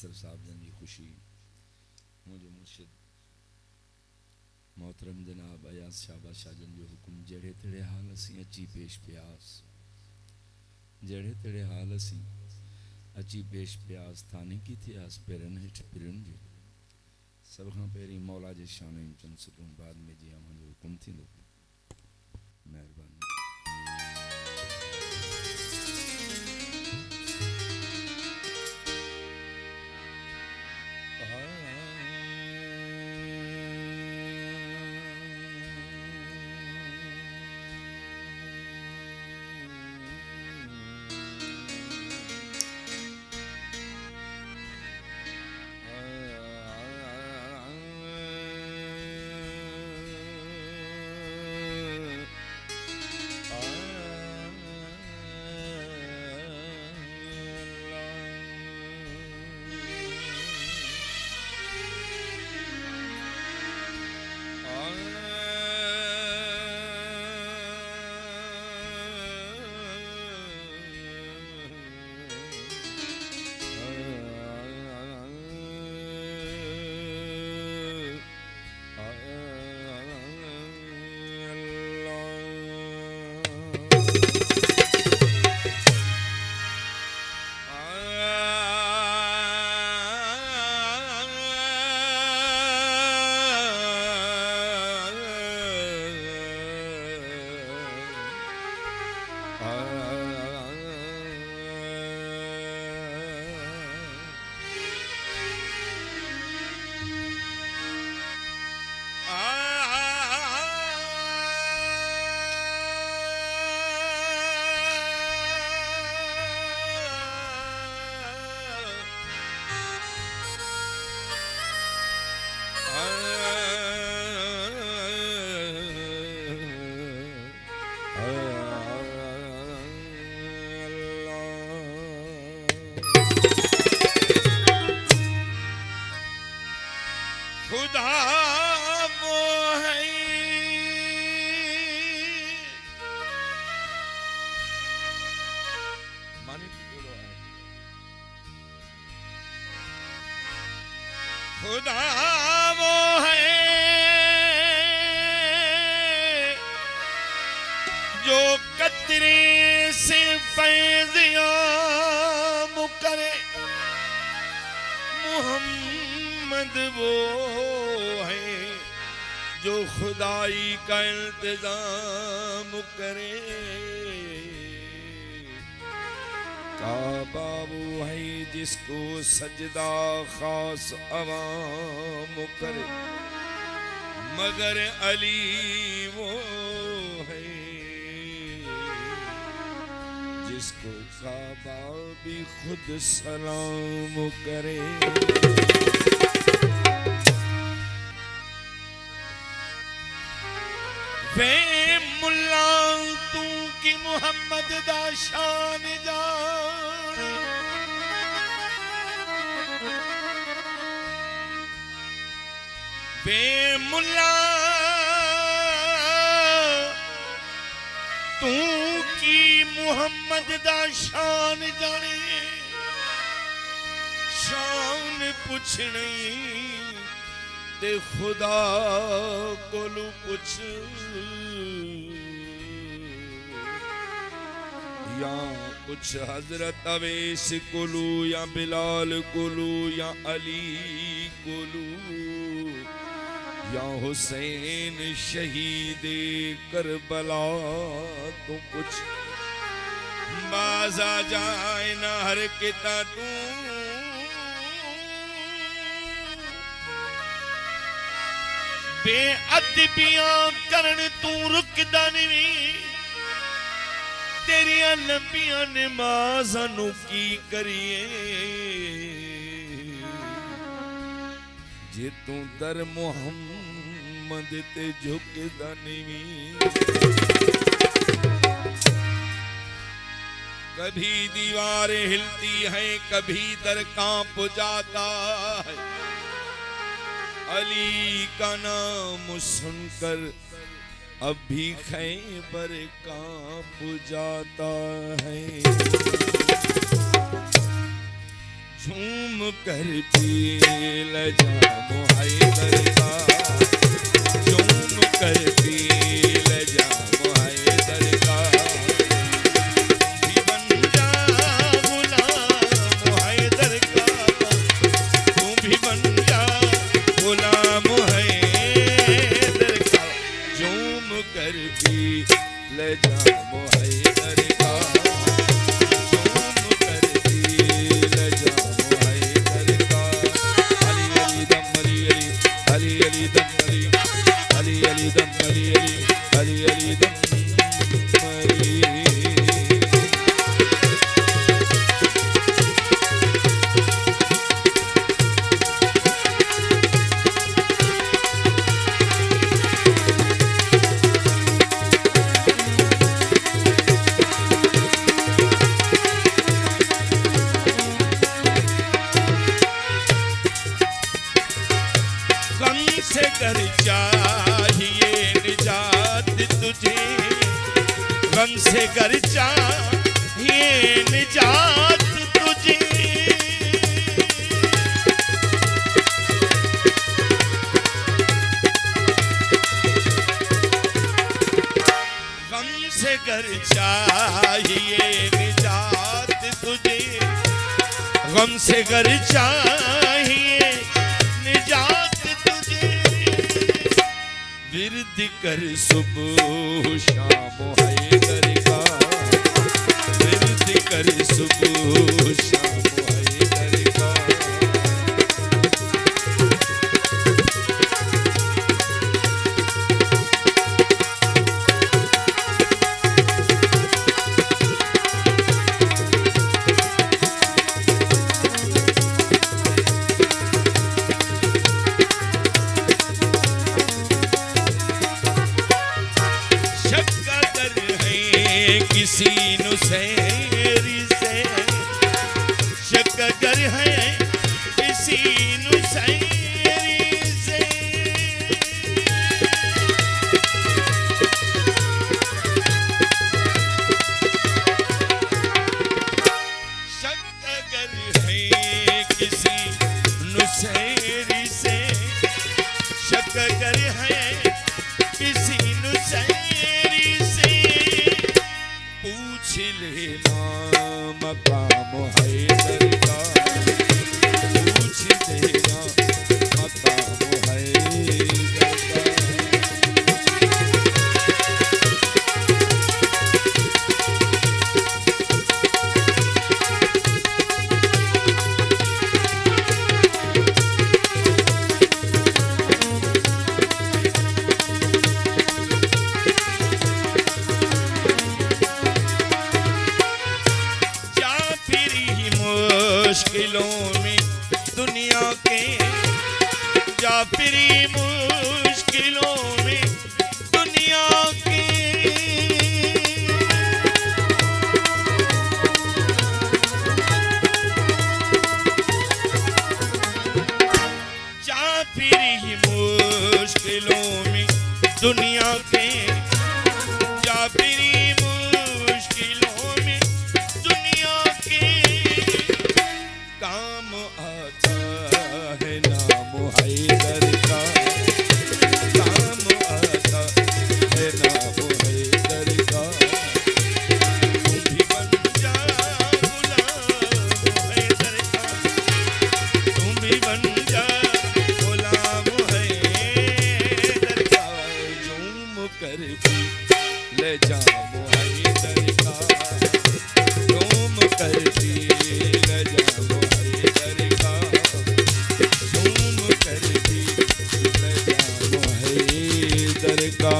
असर साहब जन जी खुशी मुझे मुर्शिद मोहतरम जनाब अयाज शाह बादशाह जन जो हुक्म जड़े तड़े हाल असी अची पेश प्यास जड़े तड़े हाल असी अची पेश प्यास थाने की थे आस पेरन हेठ पिरन जे सब खां पहिरीं मौला जे शान चंद सदूं बाद में जी मुझे हुक्म थींदो महिरबानी खुदा वो है जो कतरे से फैज़-ए-आम करे मोहम्मद वो है जो खुदाई का इल्तिजाम करे काबा वो है जिसको सजदा खास अवाम करे मगर अली वो है जिसको काबा भी खुद सलाम करे वे मुल्ला तू की मोहम्मद दा शान जान वे मुल्ला तू की मोहम्मद दा शान जाने शान पुछनी ते खुदा कोलू पुछ या कुछ हजरत अवैस कोलू या बिलाल कोलू या अली कोलू या हुसैन शहीद करबला तो कुछ बाजा जाए ना हर किता तू बेअदबियां करन तू रुकदा नहीं तेरिया लंबियां नमाज़ां नू की करिए जे तू दर मोहम्मद ते झुकदा नहीं कभी दीवारें हिलती हैं कभी दर कांप जाता है अली का नाम सुनकर अब भी खैबर कांप जाता है झूम कर पी ले जामो हैदर का, झूम कर पी ले जामो हैदर का। भी बन जा गुलाम हैदर का, तू भी बन जा गुलाम हैदर का। झूम कर पी ले जामो हैदर का, झूम कर पी ले जामो हैदर का। अली अली दम अली अली, अली अली दम अली, अली अली दम अली अली, अली अली दम अली। गम से कर चाहिए निजात तुझे, गम से कर चाहिए निजात तुझे। गम से कर चाहिए निजात तुझे, गम से कर चाहिए निजात तुझे। विरद कर सुबह शाम हैदर का, विरद कर सुबह शाम हैदर का। किसी नुसैरी से शक अगर है, किसी नुसैरी से। शक अगर है किसी नुसैरी से, शक अगर है किसी नुसैरी से। पूछ लेना मकाम हैदर का, पूछ लेना मकाम हैदर का। मुश्किलों में दुनिया के, जा फिरी मुश्किलों में दुनिया के। जा फिरी मुश्किलों में दुनिया के, जा फिरी मुश्किलों में दुनिया के। काम आता है नाम हैदर का, काम आता है नाम हैदर का। तुम भी बन जा गुलाम हैदर का, तुम भी बन जा गुलाम हैदर का। झूम कर भी ले जामो हैदर का, झूम कर भी ले जामो हैदर का, झूम कर भी ले जामो हैदर का।